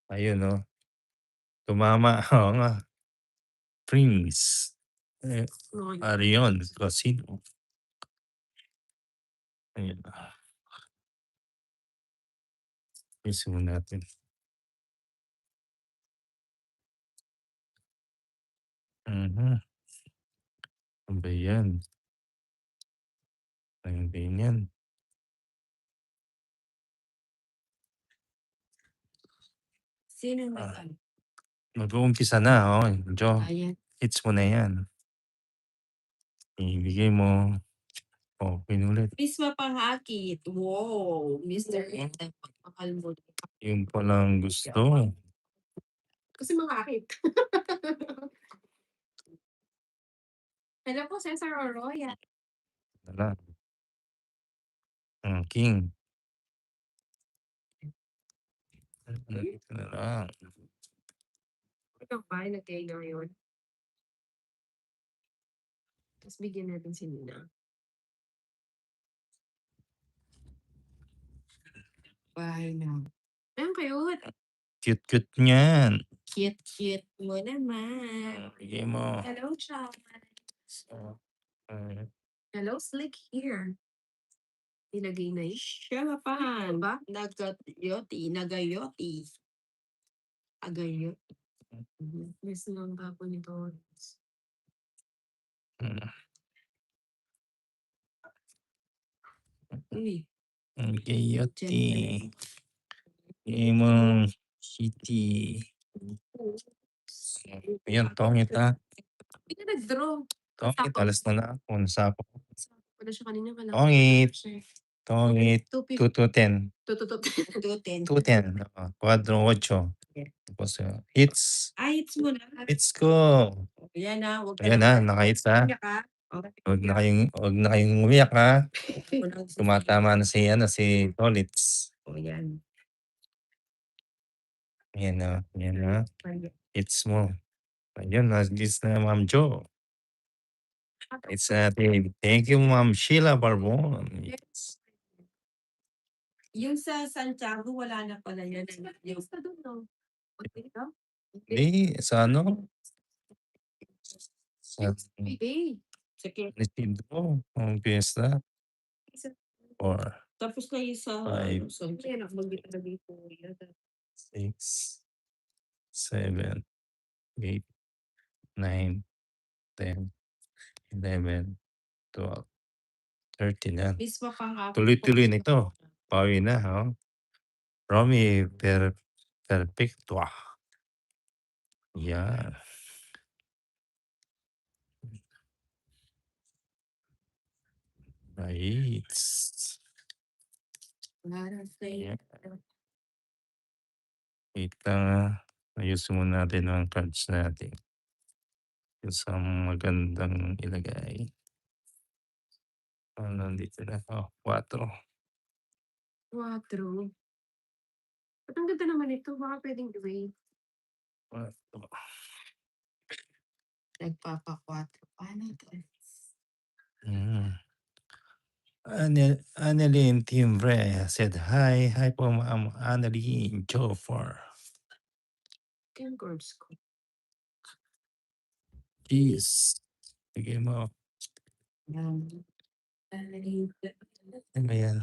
Ayun 'no, tumama, oo nga. Prince, eh, Arion Rosino. Ayun, ayusin muna natin. Mhm, ano ba 'yan? Ano ba 'yan? Sinong may Ah, ano? mag-uumpisa na, okey. Medyo Ayan. hits mo na 'yan. Ibigay mo. Open ulit. Miss Mapangakit. Wow, Mr. Mahal mo. Yun palang gusto. Kasi mangakit. Hello po, Cesar Oroya. Wala. King. Ito na lang. Ikaw ba, nag-tailor yun? Tapos bigyan natin si Nina. Bahay na. Ang cute. Cute-cute niyan. Cute mo naman. Bigay mo. Hello, Chad. So, ah, Hello, Slick here. Ilagay na yun. Siya pa. Ba? Nagayoti. Nagayoti. Agayot. Miss lang tapo nito. hmm, Uy. Gayote. Bigay mo city. Ayan, tongit ha. Hindi ka nag-draw. Tongit, alas na lang ako. Nasapo. Wala siya kanina. Tongit. Tongit. 2 to 10. Tututot. 210. 210. Quadro 8. Tapos hits. Hits mo na. Hits ko. Yan na. Huwag ka Ayan na. na, naka-hits ha. Okay. Huwag na kayong umiyak ha. Tumatama na si Tolits. O yan. Ayan na. Hits mo. Ayun, nag-hits na Ma'am Jo. Hits natin. Thank you, Ma'am Sheila Barbon. Yes. Yung sa Santiago, wala na pala yan. Yung sa doon, no? Hindi, sa ano? Sa Sige. Isidro, ang piyesta. Or Tapos na yung sa 5, Santiago. Mag-ilagay po yan. 6, 7, 8, 9, 10, 11, 12, 13 yan. Miss Mapangakit. Tuloy-tuloy na ito. Pawi na, Romy Perpetua. Yan. Nice. Yan. Wait lang, ayusin muna natin ang cards natin. Isang magandang ilagay. Nandito na. 4. 4. Ba't ang ganda naman ito? Baka pwedeng gawin. 4. Nagpapa-4. Paano ito? Annalyn Timbre said, Hi. Hi po, Ma'am Annalyn Jofor. Yung chords ko. Jeez. Bigay mo. Yan. Ano ba yan?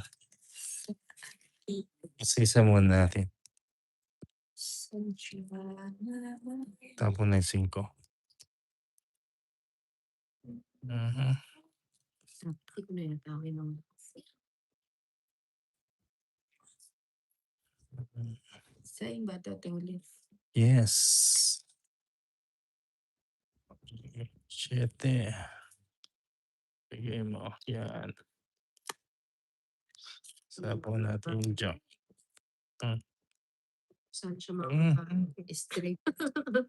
Isa muna natin. Tapon na yung 5. Hindi ko na yatawin ng sa iba ulit. Yes. 7. Bigay mo. Yan. Sapon natin dyan. Saan siya makaka straight?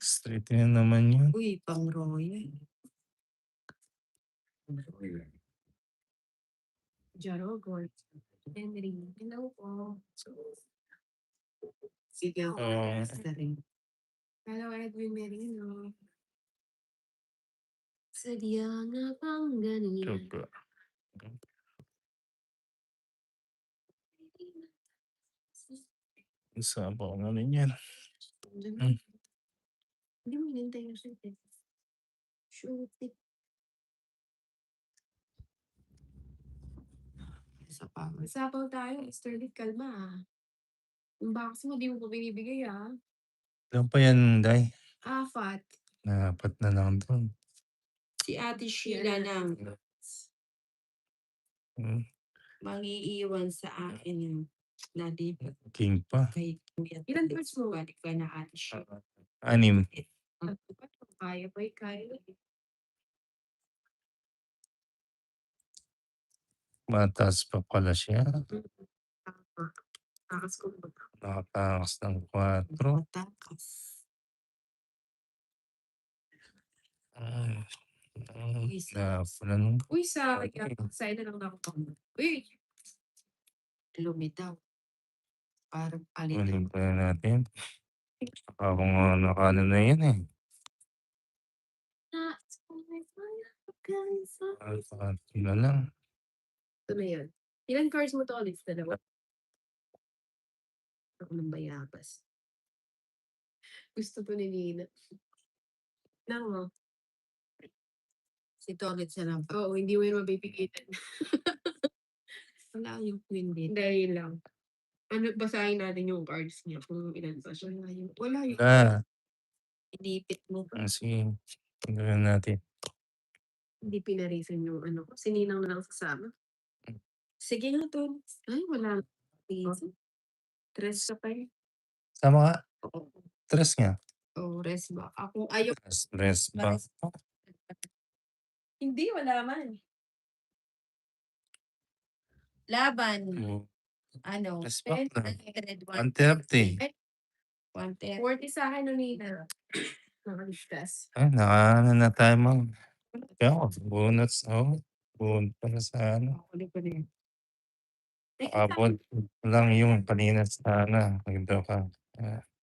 Straight na naman yun. Uy, pang royal. Jarogor. Henry. Hello po. Sige. Hello, Edwin Merino. Sadya nga bang ganyan? Super. Isa po ang ano yan. Hmm. Hindi mo hinintay yung shoot eh. Shoot it. Sapaw tayo, Sterling, kalma ah. Yung box mo, di mo pa binibigay ah. Ilan pa yan, Day? 4. 4 na lang dun. Si Ate Sheila lang. Hmm, Mangiiwan sa akin yung daddy king pa. kay Kuya. Ilan birds mo? Balik ka na Ate Sheila. 6. Kaya pa kaya. Mataas pa pala siya. Takas ko ba? Nakatakas ng 4. Takas. Ah, Isa. wala nun. Uy, sa na lang ako. Uy! Lumitaw. Parang palitan. Kunin pa natin. Baka kung nakaano na yan eh. Na lang. Ito na yun. Ilan cards mo to ulit? Dalawa? Ako ng bayabas. Gusto to ni Nina. Nang si Tolit sa lang. Oo, hindi mo yun mabibigitan. Wala yung queen din. Dahil lang. Ano, basahin natin yung cards niya kung ilan pa siya. Wala yung Wala. inipit mo pa. Sige. Tingnan natin. Hindi pinarisan yung ano ko. Sininang na lang sasama. Sige nga to. Ay, wala. Tres ka pa eh. Sama ka? Oo. 3 nga. Oh, res ba? Ako, ayaw. Rest ba? Hindi, wala man. Laban. Ano? Rest ba? 130. 130. 40 sa akin, Nina. Nakalistas. Ay, nakaano na tayo ma'am. Kaya ako, bonus. Oh, bonus pala sa ano. Ulit ko na yun. Abot lang yung kanina sa ano. Nagdaw ka.